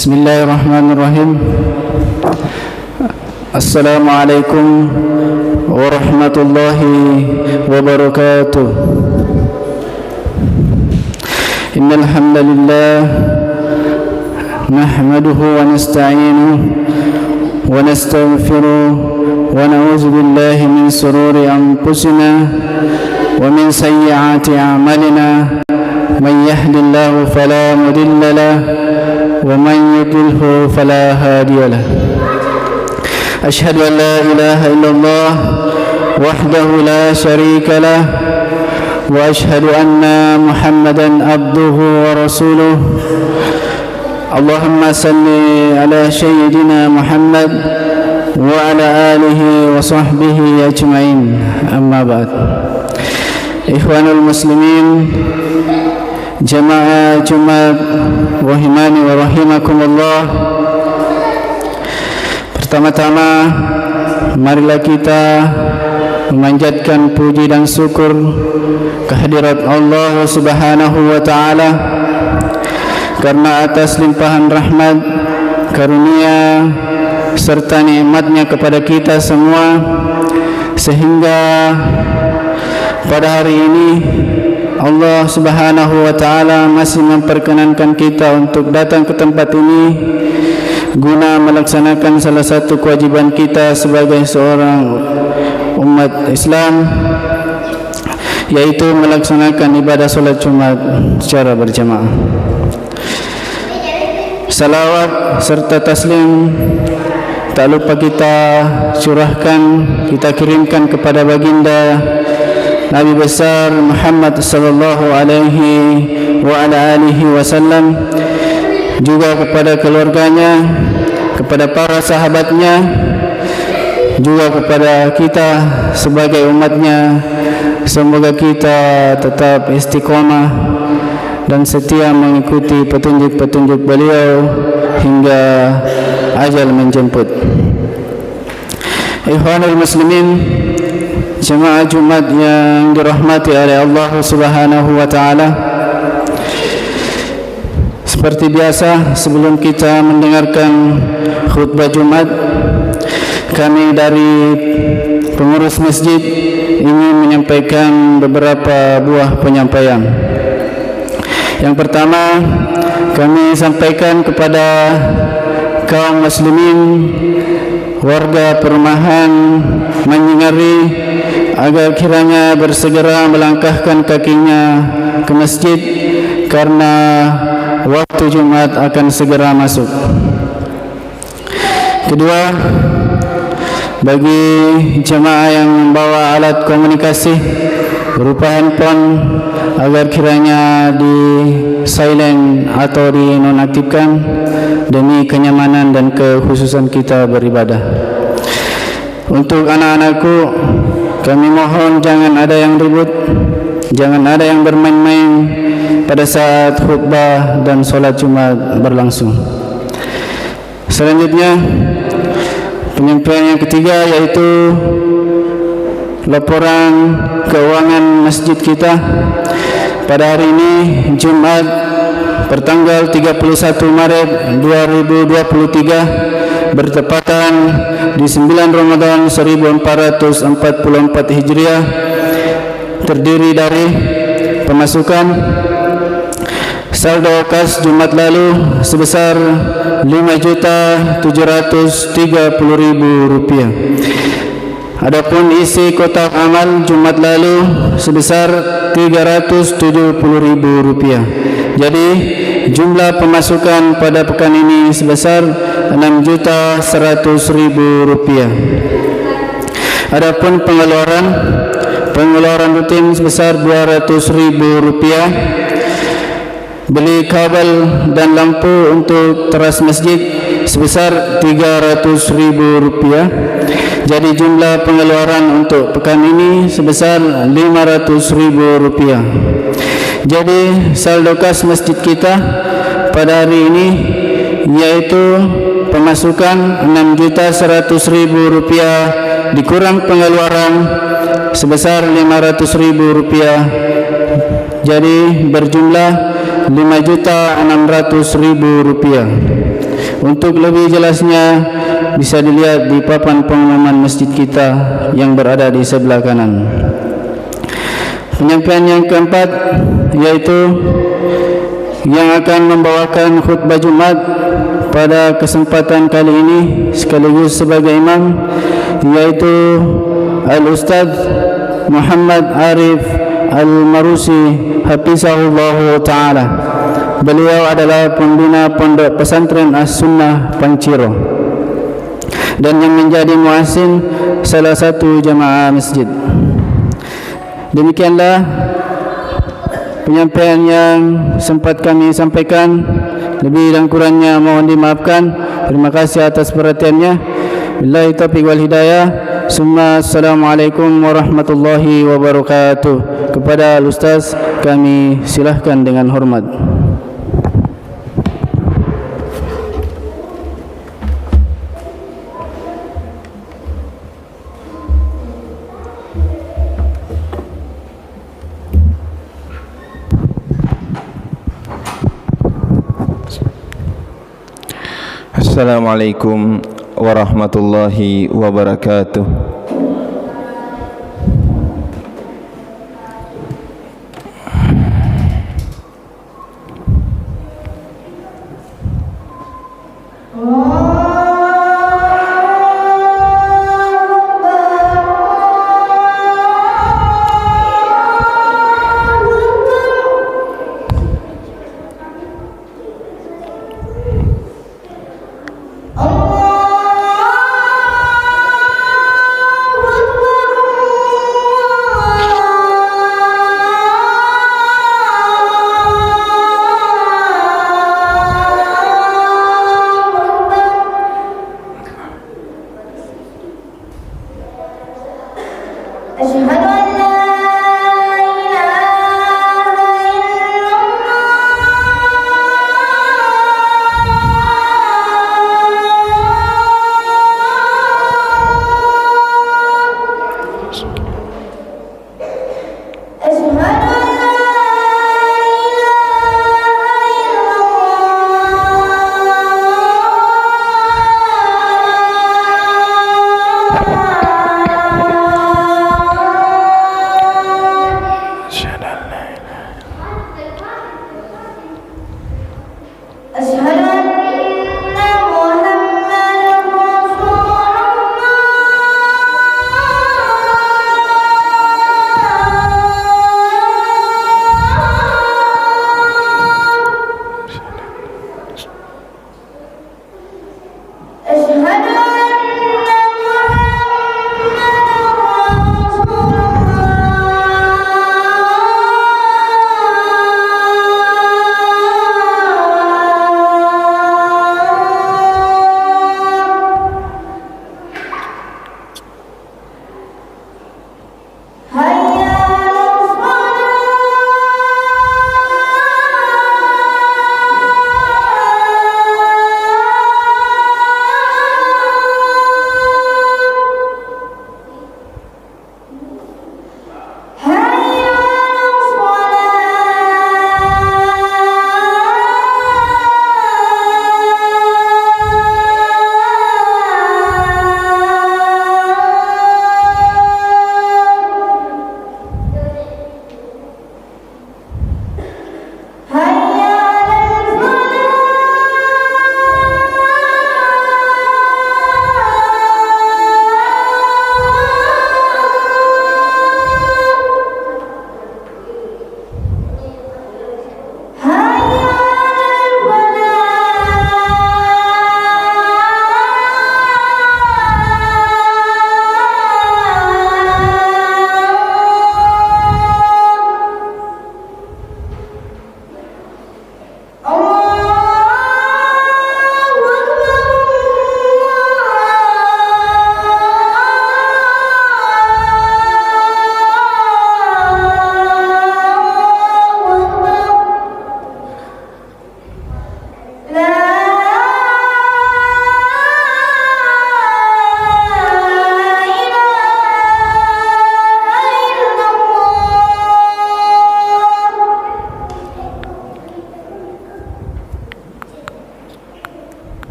Bismillahirrahmanirrahim. Assalamualaikum warahmatullahi wabarakatuh. Innal hamdalillah nahmaduhu wa nasta'inuhu wa nastaghfiruh wa na'udzu billahi min shururi anfusina wa min sayyiati a'malina. Man yahdihillahu fala mudilla lahu ومن يضلل فلا هادي له. أشهد أن لا إله إلا الله وحده لا شريك له وأشهد أن محمدا عبده ورسوله. اللهم صل على سيدنا محمد وعلى آله وصحبه أجمعين. أما بعد. Ikhwanul muslimin, jamaah Jumat rahimani wa rahimakumullah. Pertama-tama marilah kita memanjatkan puji dan syukur kehadirat Allah Subhanahu wa taala karena atas limpahan rahmat, karunia serta nikmatnya kepada kita semua, sehingga pada hari ini Allah Subhanahu wa taala masih memperkenankan kita untuk datang ke tempat ini guna melaksanakan salah satu kewajiban kita sebagai seorang umat Islam, yaitu melaksanakan ibadah salat Jumat secara berjamaah. Salawat serta taslim tak lupa kita curahkan, kita kirimkan kepada baginda Nabi besar Muhammad sallallahu alaihi wa ala alihi wasallam, juga kepada keluarganya, kepada para sahabatnya, juga kepada kita sebagai umatnya. Semoga kita tetap istiqomah dan setia mengikuti petunjuk-petunjuk beliau hingga ajal menjemput. Ikhwanul muslimin, jemaah Jumat yang dirahmati oleh Allah Subhanahu wa taala. Seperti biasa, sebelum kita mendengarkan khutbah Jumat, kami dari pengurus masjid ingin menyampaikan beberapa buah penyampaian. Yang pertama, kami sampaikan kepada kaum muslimin warga perumahan Manyingari agar kiranya bersegera melangkahkan kakinya ke masjid karena waktu Jumat akan segera masuk. Kedua, bagi jemaah yang membawa alat komunikasi berupa handphone agar kiranya di silent atau dinonaktifkan demi kenyamanan dan kekhususan kita beribadah. Untuk anak-anakku, kami mohon jangan ada yang ribut, jangan ada yang bermain-main pada saat khutbah dan solat Jumat berlangsung. Selanjutnya, penyampaian yang ketiga yaitu laporan keuangan masjid kita. Pada hari ini Jumat pertanggal 31 Maret 2023 bertepatan di 9 Ramadan 1444 Hijriah, terdiri dari pemasukan saldo kas Jumat lalu sebesar Rp5.730.000. Adapun isi kotak amal Jumat lalu sebesar Rp370.000. Jadi jumlah pemasukan pada pekan ini sebesar Rp6.100.000. Adapun pengeluaran rutin sebesar Rp200.000. Beli kabel dan lampu untuk teras masjid sebesar Rp300.000. Jadi jumlah pengeluaran untuk pekan ini sebesar Rp500.000. Jadi saldo kas masjid kita pada hari ini yaitu pemasukan Rp6.100.000 dikurang pengeluaran sebesar Rp500.000. Jadi berjumlah Rp5.600.000. Untuk lebih jelasnya bisa dilihat di papan pengumuman masjid kita yang berada di sebelah kanan. Penyampaian yang keempat yaitu yang akan membawakan khutbah Jumat pada kesempatan kali ini sekaligus sebagai imam yaitu Al-Ustaz Muhammad Arif Al-Marusi Hafizahullah Ta'ala. Beliau adalah pembina Pondok Pesantren As-Sunnah Panciro dan yang menjadi muazzin salah satu jamaah masjid. Demikianlah penyampaian yang sempat kami sampaikan. Lebih dan kurangnya mohon dimaafkan. Terima kasih atas perhatiannya. Billahi taufiq wal hidayah. Summa assalamualaikum warahmatullahi wabarakatuh. Kepada Al-Ustaz kami silahkan dengan hormat. Assalamualaikum warahmatullahi wabarakatuh.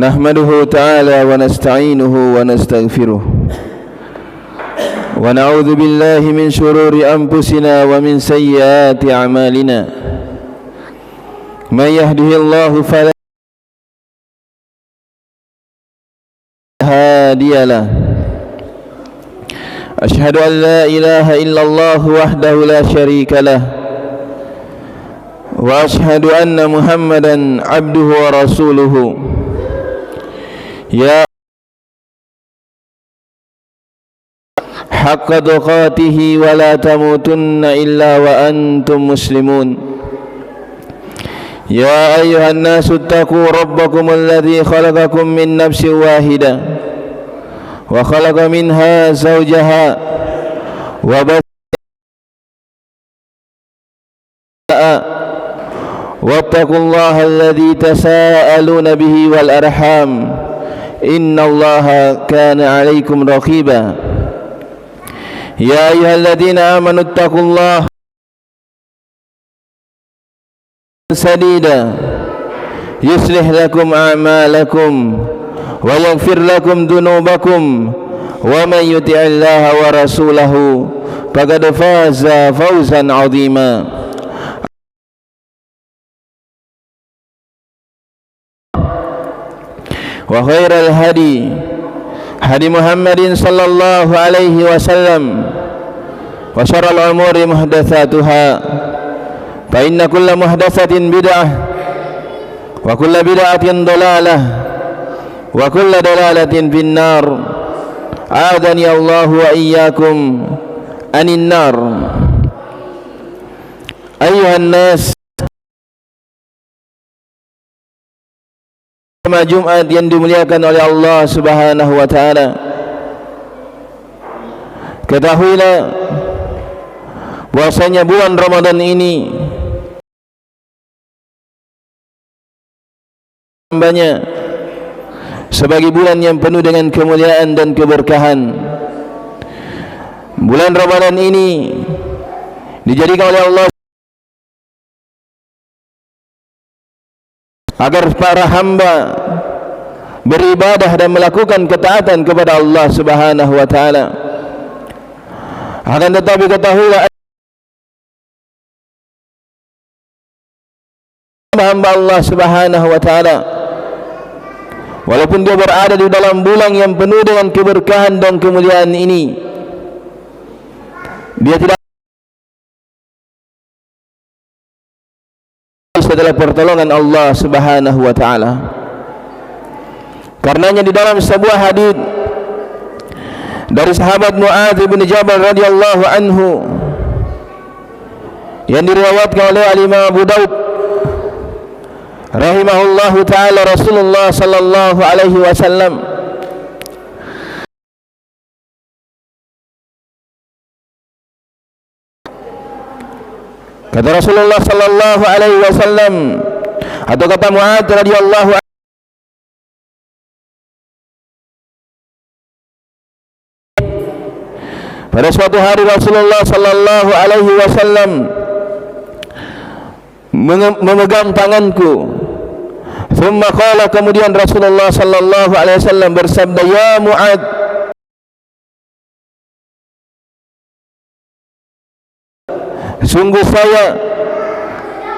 نحمده تعالى ونستعينه ونستغفره ونعوذ بالله من شرور أنفسنا ومن سيئات أعمالنا من يهده الله فلا هادي له أشهد أن لا إله إلا الله وحده لا شريك له وأشهد أن محمدا عبده ورسوله يا حق تقاته ولا تموتن إلا وأنتم مسلمون يا أيها الناس اتقوا ربكم الذي خلقكم من نفس واحدة وخلق منها زوجها وبث واتقوا الله الذي تساءلون به والأرحام إن الله كان عليكم رقيبا يا أيها الذين آمنوا اتقوا الله سديدا يصلح لكم أعمالكم ويغفر لكم ذنوبكم ومن يطع الله ورسوله فقد فاز فوزا عظيما وخير الهدي هدي محمد صلى الله عليه وسلم وشر الأمور محدثاتها فإن كل محدثة بدعة وكل بدعة ضلالة وكل ضلالة في النار أعاذني الله وإياكم عن النار أيها الناس Jumat yang dimuliakan oleh Allah Subhanahu wa taala. Ketahuilah bahwasanya bulan Ramadan ini banyak sebagai bulan yang penuh dengan kemuliaan dan keberkahan. Bulan Ramadan ini dijadikan oleh Allah agar para hamba beribadah dan melakukan ketaatan kepada Allah Subhanahu wa taala. Akan tetapi ketahuilah hamba Allah Subhanahu wa taala walaupun dia berada di dalam bulan yang penuh dengan keberkahan dan kemuliaan ini, dia tidak adalah pertolongan Allah Subhanahu wa taala. Karenanya di dalam sebuah hadis dari sahabat Muadz bin Jabal radhiyallahu anhu yang diriwayatkan oleh Imam Abu Daud rahimahullahu taala, Rasulullah sallallahu alaihi wasallam kata Rasulullah sallallahu alaihi wasallam atau kata Muadz radhiyallahu anhu, pada suatu hari Rasulullah sallallahu alaihi wasallam memegang tanganku. Thumma qala, kemudian Rasulullah sallallahu alaihi wasallam bersabda, ya Muadz, sungguh saya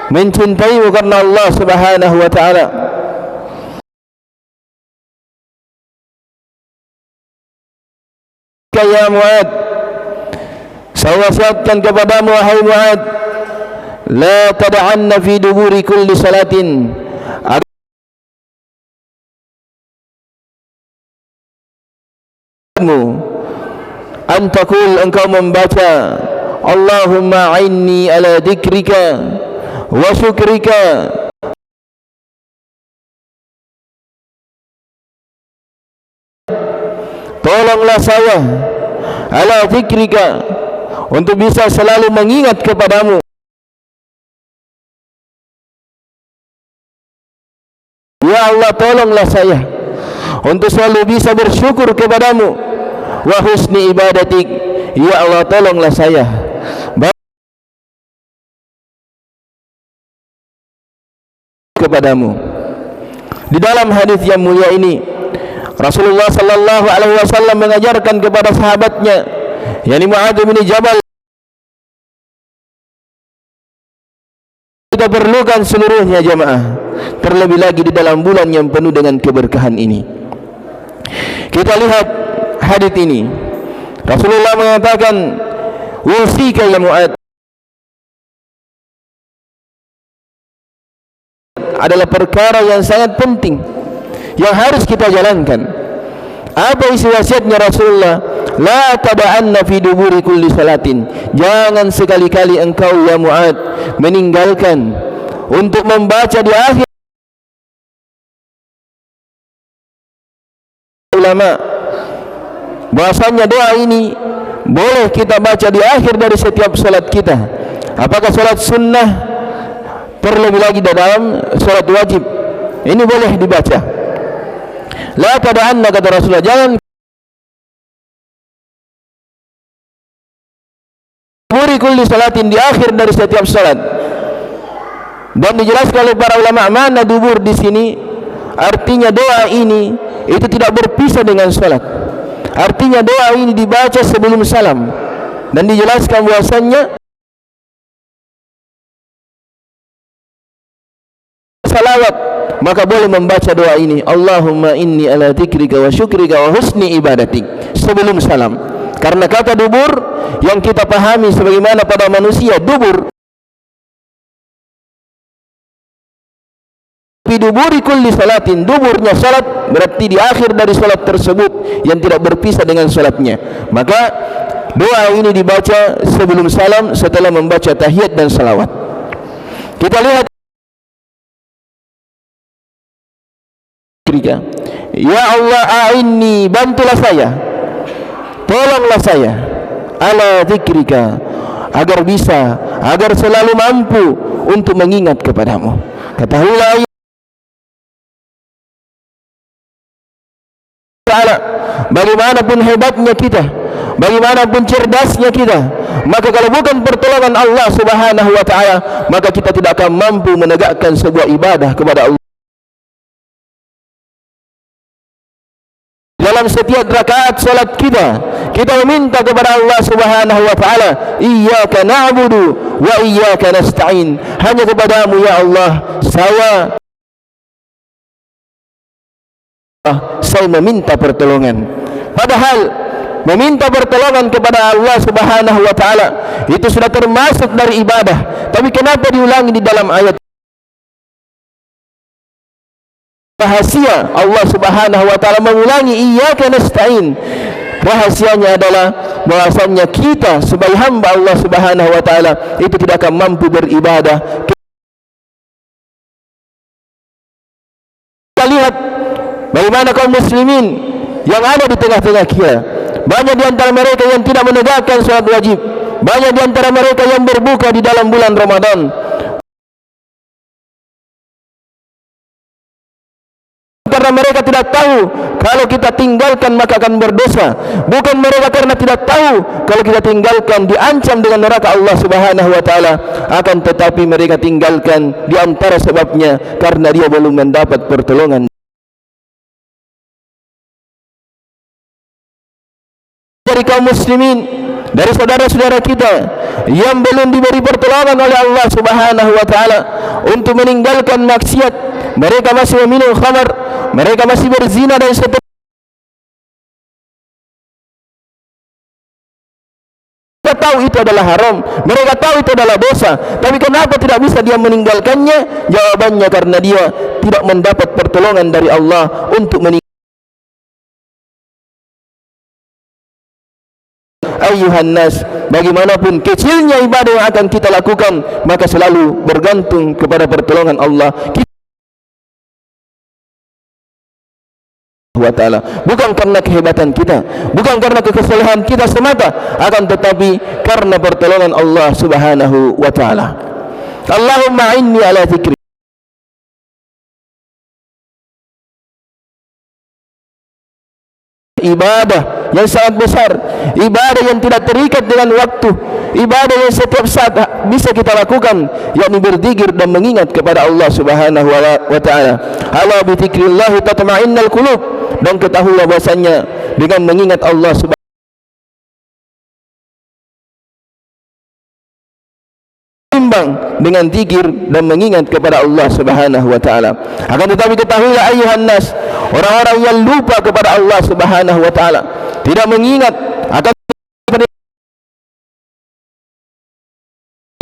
mencintaimu karena Allah Subhanahu wa taala. Ya Muadz, saya wasiatkan kepadamu wahai Muadz, la tad'anna fi duburi kulli salatin, antakul engkau membaca Allahumma a'inni ala dzikrika wa syukrika tolonglah saya ala dzikrika untuk bisa selalu mengingat kepadamu, ya Allah tolonglah saya untuk selalu bisa bersyukur kepadamu, wa husni ibadatik, ya Allah tolonglah saya kepadamu. Di dalam hadis yang mulia ini Rasulullah sallallahu alaihi wasallam mengajarkan kepada sahabatnya, yakni Muadz bin Jabal, kita perlukan seluruhnya jamaah, terlebih lagi di dalam bulan yang penuh dengan keberkahan ini. Kita lihat hadis ini, Rasulullah mengatakan, "Usika ya Muadz," adalah perkara yang sangat penting yang harus kita jalankan. Apa isi wasiatnya Rasulullah? La tada'anna fi duburi kulli salatin. Jangan sekali-kali engkau ya Muadz meninggalkan untuk membaca di akhir. Ulama bahasanya doa ini boleh kita baca di akhir dari setiap salat kita. Apakah salat sunnah, terlebih lagi dalam salat wajib, ini boleh dibaca. La tada'anna, kata Rasulullah, jangan buri kulli salatin, di akhir dari setiap salat. Dan dijelaskan oleh para ulama mana dubur di sini, artinya doa ini itu tidak berpisah dengan salat. Artinya doa ini dibaca sebelum salam, dan dijelaskan bahwasannya salawat, maka boleh membaca doa ini, Allahumma inni ala dzikrika wa syukrika wa husni ibadatik, sebelum salam. Karena kata dubur yang kita pahami sebagaimana pada manusia, dubur fi duburi kulli salatin, duburnya salat berarti di akhir dari salat tersebut yang tidak berpisah dengan salatnya. Maka doa ini dibaca sebelum salam, setelah membaca tahiyat dan salawat. Kita lihat, ya Allah a'inni, bantulah saya, tolonglah saya, ala dzikrika, agar bisa, agar selalu mampu untuk mengingat kepadamu. Ketahuilah Ta'ala, bagaimanapun hebatnya kita, bagaimanapun cerdasnya kita, maka kalau bukan pertolongan Allah Subhanahu wa Ta'ala, maka kita tidak akan mampu menegakkan sebuah ibadah kepada Allah. Dalam setiap rakaat salat kita, kita meminta kepada Allah Subhanahu wa Ta'ala, iyyaka na'budu wa iyyaka nasta'in, hanya kepadamu ya Allah saya meminta pertolongan. Padahal meminta pertolongan kepada Allah Subhanahu wa Ta'ala itu sudah termasuk dari ibadah, tapi kenapa diulangi di dalam ayat? Rahasia Allah Subhanahu wa Ta'ala mengulangi iyyaka nasta'in, rahasianya adalah bahwasannya kita sebagai hamba Allah Subhanahu wa Ta'ala itu tidak akan mampu beribadah. Kita lihat bagaimana kaum muslimin yang ada di tengah-tengah kita. Banyak di antara mereka yang tidak menegakkan salat wajib, banyak di antara mereka yang berbuka di dalam bulan Ramadan. Karena mereka tidak tahu kalau kita tinggalkan maka akan berdosa. Bukan mereka karena tidak tahu kalau kita tinggalkan diancam dengan neraka Allah Subhanahu wa Ta'ala, akan tetapi mereka tinggalkan di antara sebabnya karena dia belum mendapat pertolongan dari kaum muslimin, dari saudara-saudara kita yang belum diberi pertolongan oleh Allah Subhanahu wa Ta'ala untuk meninggalkan maksiat. Mereka masih meminum khamar, mereka masih berzina dan seterusnya. Mereka tahu itu adalah haram, mereka tahu itu adalah dosa, tapi kenapa tidak bisa dia meninggalkannya? Jawabannya karena dia tidak mendapat pertolongan dari Allah untuk meninggalkan. Ayuhan nas, bagaimanapun kecilnya ibadah yang akan kita lakukan, maka selalu bergantung kepada pertolongan Allah wa Ta'ala. Bukan karena kehebatan kita, bukan karena kesalehan kita semata, akan tetapi karena pertolongan Allah Subhanahu wa Ta'ala. Allahumma inni ala dzikri, ibadah yang sangat besar, ibadah yang tidak terikat dengan waktu, ibadah yang setiap saat bisa kita lakukan, yakni berzikir dan mengingat kepada Allah Subhanahu wa taala. Ala bi dzikrillah tatma'innul qulub, dan ketahuilah bahasanya dengan mengingat Allah Subhanahu dengan zikir dan mengingat kepada Allah Subhanahu wa taala. Akan tetapi ketahuilah ayuhan nas, orang-orang yang lupa kepada Allah Subhanahu wa taala, tidak mengingat akan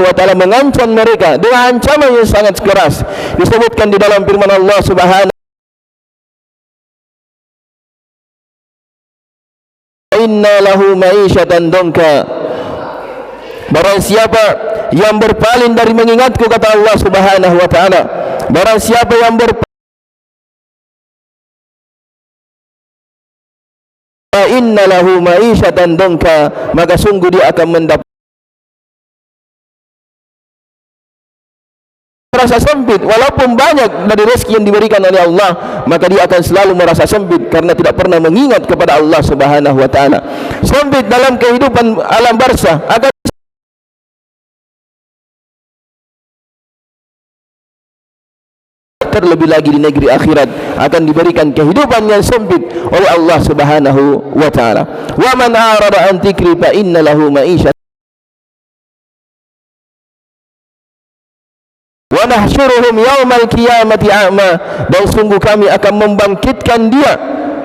wa taala mengancam mereka dengan ancaman yang sangat keras. Disebutkan di dalam firman Allah Subhanahu inna lahu ma'isyatan donka. Barang siapa yang berpaling dari mengingatku, kata Allah Subhanahu wa taala, barang siapa yang inna lahu ma'isyatan donka, maka sungguh dia akan mendapat merasa sempit. Walaupun banyak dari rezeki yang diberikan oleh Allah, maka dia akan selalu merasa sempit karena tidak pernah mengingat kepada Allah Subhanahu wa taala. Sempit dalam kehidupan alam barzah, akan terlebih lagi di negeri akhirat akan diberikan kehidupan yang sempit oleh Allah Subhanahu wa taala. Wa man a'rada an dzikri fa inna lahu ma'isyatan wa nahsyuruhum yaumal qiyamati a'ma, dan sungguh kami akan membangkitkan dia,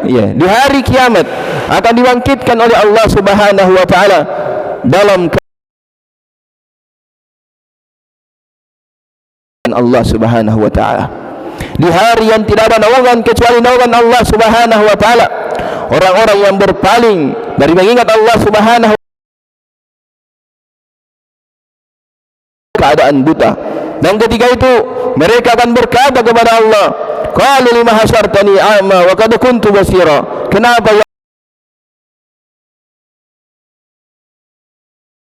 ya, di hari kiamat akan dibangkitkan oleh Allah Subhanahu wa taala dalam Allah Subhanahu wa taala, di hari yang tidak ada naungan kecuali naungan Allah Subhanahu wa taala. Orang-orang yang berpaling dari mengingat Allah Subhanahu wa taala keadaan buta, dan ketika itu mereka akan berkata kepada Allah, qalu lima hasyartani a'ma wa qad kuntu basira. Kenapa ya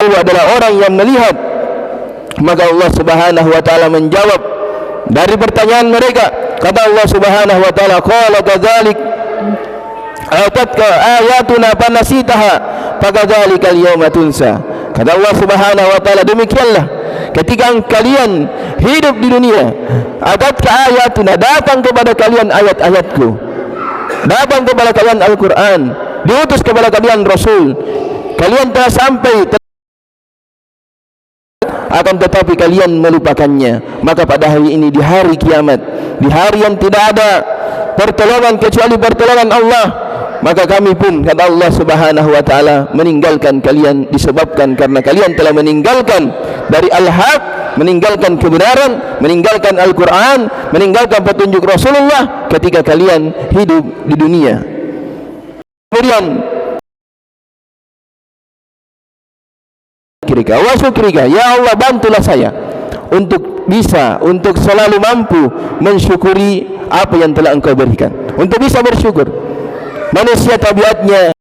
Allah adalah orang yang melihat? Maka Allah Subhanahu wa taala menjawab dari pertanyaan mereka, kata Allah Subhanahu wa taala, qala kadzalik atatka ayatuna fanasitaha fakadzalikal yawma tunsa. Kata Allah Subhanahu wa taala, demikianlah ketika kalian hidup di dunia, atatka ayatuna, datang kepada kalian ayat-ayatku, datang kepada kalian Al-Qur'an, diutus kepada kalian Rasul, kalian telah sampai, akan tetapi kalian melupakannya. Maka pada hari ini, di hari kiamat, di hari yang tidak ada pertolongan kecuali pertolongan Allah, maka kami pun, kata Allah Subhanahu wa taala, meninggalkan kalian disebabkan karena kalian telah meninggalkan dari al-haq, meninggalkan kebenaran, meninggalkan Al-Qur'an, meninggalkan petunjuk Rasulullah ketika kalian hidup di dunia. Kemudian wa syukrika, ya Allah bantulah saya untuk bisa, untuk selalu mampu mensyukuri apa yang telah Engkau berikan, untuk bisa bersyukur. Manusia tabiatnya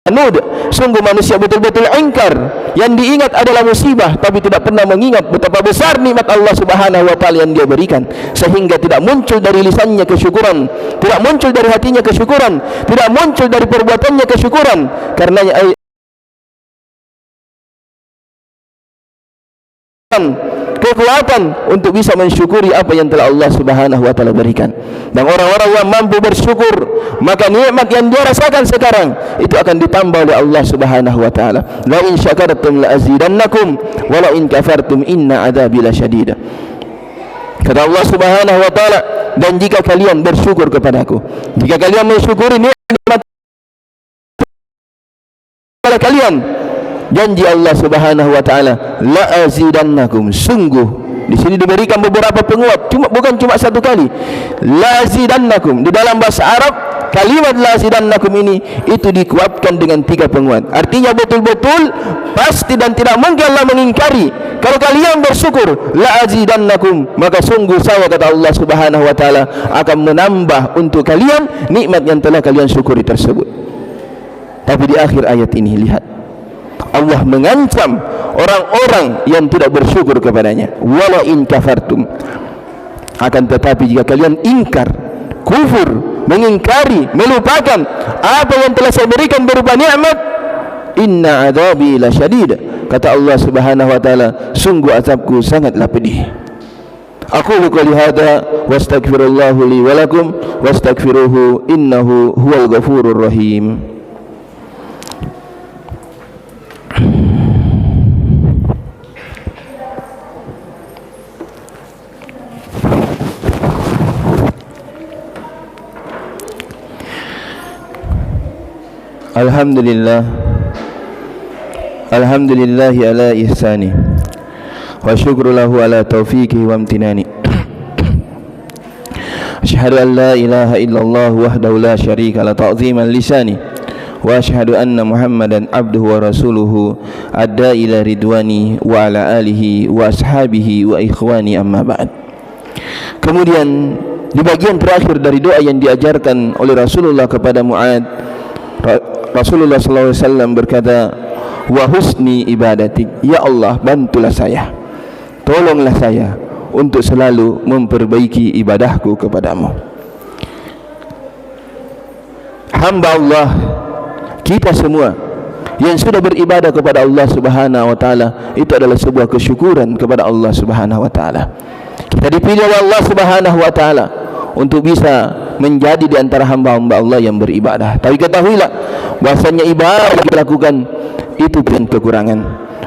anud, sungguh manusia betul-betul ingkar. Yang diingat adalah musibah, tapi tidak pernah mengingat betapa besar nikmat Allah Subhanahu wa taala yang dia berikan, sehingga tidak muncul dari lisannya kesyukuran, tidak muncul dari hatinya kesyukuran, tidak muncul dari perbuatannya kesyukuran. Karenanya kekuatan untuk bisa mensyukuri apa yang telah Allah Subhanahu wa taala berikan. Dan orang-orang yang mampu bersyukur, maka nikmat yang dia rasakan sekarang itu akan ditambah oleh Allah Subhanahu wa taala. La in syakartum la azidannakum wa la in kafartum inna adzabi lasyadid. Kata Allah Subhanahu wa taala, dan jika kalian bersyukur kepadaku, jika kalian mensyukuri nikmat kepada kalian, janji Allah Subhanahu wa taala, la azidannakum, sungguh di sini diberikan beberapa penguat, bukan cuma satu kali. La azidannakum, di dalam bahasa Arab kalimat la azidannakum ini itu dikuatkan dengan 3 penguat. Artinya betul-betul pasti dan tidak mungkin Allah mengingkari. Kalau kalian bersyukur, la azidannakum, maka sungguh saya, kata Allah Subhanahu wa taala, akan menambah untuk kalian nikmat yang telah kalian syukuri tersebut. Tapi di akhir ayat ini lihat, Allah mengancam orang-orang yang tidak bersyukur kepadanya. Wala in kafartum, akan tetapi jika kalian ingkar kufur, mengingkari, melupakan apa yang telah saya berikan berupa nikmat, inna adzabi lasyadid. Kata Allah Subhanahu wa taala, sungguh azabku sangatlah pedih. Aku qouli hadza wastaghfirullahu li wa lakum wastaghfiruhu innahu huwal ghafurur rahim. Alhamdulillahi ala ihsani wa syukru lahu ala taufiqihi wa amtinani. Asyhadu an la ilaha illallah wahdahu la syarika la ta'ziman lisani wa asyhadu anna Muhammadan abduhu wa rasuluhu adda ila ridwani wa ala alihi wa ashabihi wa ikhwani amma ba'd. Kemudian di bagian terakhir dari doa yang diajarkan oleh Rasulullah kepada Mu'ad, Rasulullah sallallahu alaihi wasallam berkata, wa husni ibadatik, ya Allah bantulah saya, tolonglah saya untuk selalu memperbaiki ibadahku kepadamu. Hamba Allah, kita semua yang sudah beribadah kepada Allah Subhanahu wa taala, itu adalah sebuah kesyukuran kepada Allah Subhanahu wa taala. Kita dipilih oleh Allah Subhanahu wa taala untuk bisa menjadi di antara hamba-hamba Allah yang beribadah. Tapi ketahuilah bahasanya ibadah yang kita lakukan itu bukan kekurangan.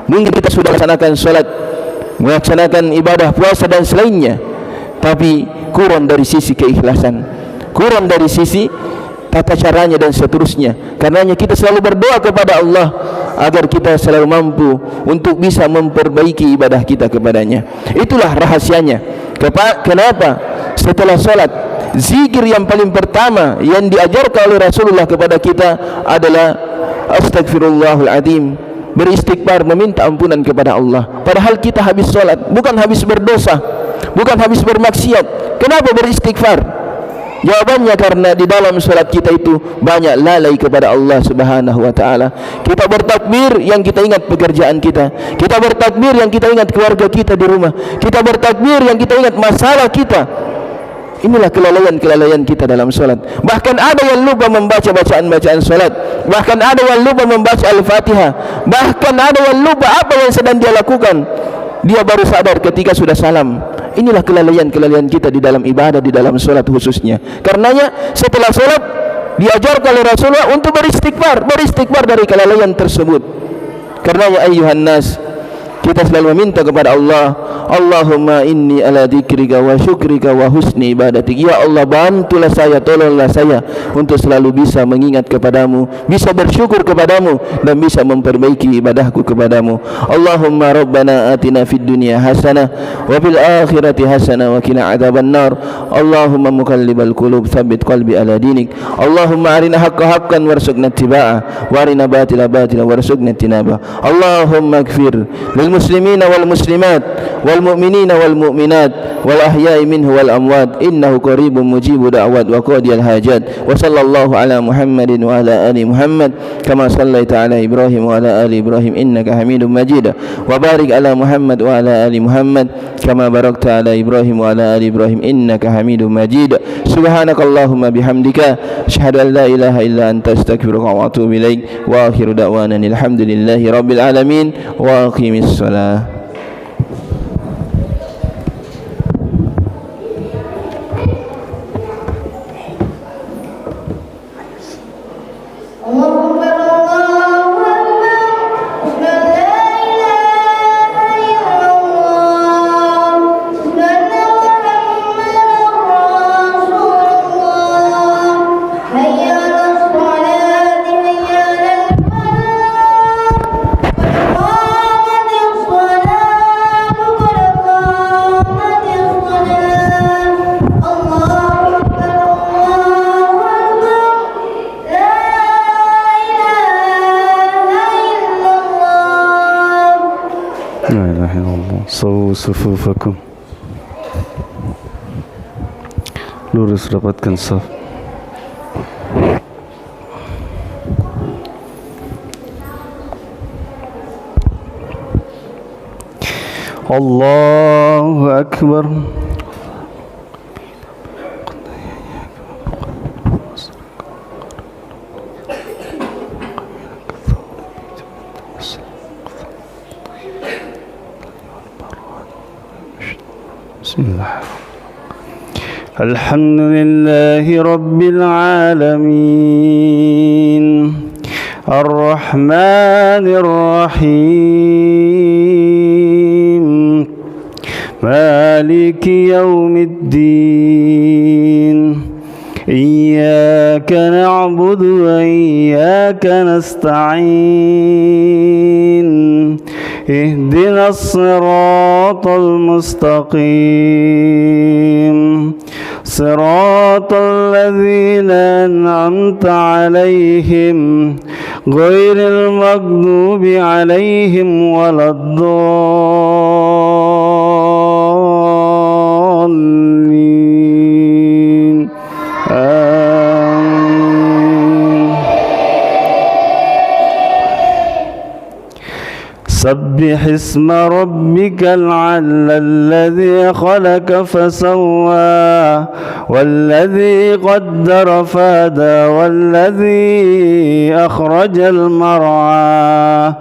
Mungkin kita sudah melaksanakan salat, melaksanakan ibadah puasa dan selainnya, tapi kurang dari sisi keikhlasan, kurang dari sisi tata caranya dan seterusnya. Karenanya kita selalu berdoa kepada Allah agar kita selalu mampu untuk bisa memperbaiki ibadah kita kepadanya. Itulah rahasianya. Kenapa setelah salat, zikir yang paling pertama yang diajarkan oleh Rasulullah kepada kita adalah Astaghfirullahal Azim, beristighfar, meminta ampunan kepada Allah. Padahal kita habis salat, bukan habis berdosa, bukan habis bermaksiat. Kenapa beristighfar? Jawabannya karena di dalam salat kita itu banyak lalai kepada Allah Subhanahu wa taala. Kita bertakbir yang kita ingat pekerjaan kita, kita bertakbir yang kita ingat keluarga kita di rumah, kita bertakbir yang kita ingat masalah kita. Inilah kelalaian-kelalaian kita dalam salat. Bahkan ada yang lupa membaca bacaan-bacaan salat, bahkan ada yang lupa membaca Al-Fatihah, bahkan ada yang lupa apa yang sedang dia lakukan. Dia baru sadar ketika sudah salam. Inilah kelalaian-kelalaian kita di dalam ibadah, di dalam salat khususnya. Karenanya setelah salat diajarkan oleh Rasulullah untuk beristighfar dari kelalaian tersebut. Karenanya ayyuhan nas, kita selalu meminta kepada Allah, Allahumma inni ala dzikrika wa syukrika wa husni ibadatik. Ya Allah, bantulah saya, tolonglah saya untuk selalu bisa mengingat kepadamu, bisa bersyukur kepadamu, dan bisa memperbaiki ibadahku kepadamu. Allahumma rabbana atina fid dunya hasanah wa fil akhirati hasanah wa qina adzabannar. Allahumma muqallibal qulub tsabbit qalbi ala dinik. Allahumma arina haqqan haqqan warzuqna ittiba'ah wa arina batila batila warzuqna ijtinabah. Allahumma ighfir lil muslimina wal muslimat wal mu'minina wal mu'minat wal ahya'i minhu wal amwat innahu qaribun mujibud da'wat wa qadiyal hajat. Wa sallallahu ala Muhammadin wa ala ali Muhammad kama sallaita ala Ibrahim wa ala ali Ibrahim innaka Hamidum Majid. Wa barik ala Muhammad wa ala ali Muhammad kama barakta ala Ibrahim wa ala ali Ibrahim innaka Hamidum Majid. Subhanakallahumma bihamdika asyhadu an la ilaha illa anta astaghfiruka wa atubu ilaik. Wa akhiru da'wana alhamdulillahi rabbil alamin wa aqimis shalah. Sufufakum, lurus rapatkan saf. Allahu Akbar. الحمد لله رب العالمين الرحمن الرحيم مالك يوم الدين إياك نعبد وإياك نستعين اهدنا الصراط المستقيم صراط الذين أنعمت عليهم غير المغضوب عليهم ولا الضالين آمين. سبح اسم ربك العلى الذي خلق فسوى والذي قدر فهدى والذي أخرج المرعى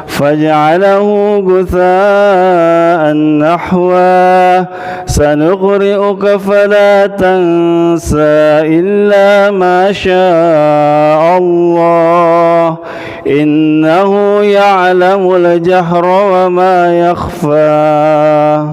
فجعله غثاء نحوا سنقرئك فلا تنسى إلا ما شاء الله إنه يعلم الجهر وما يخفى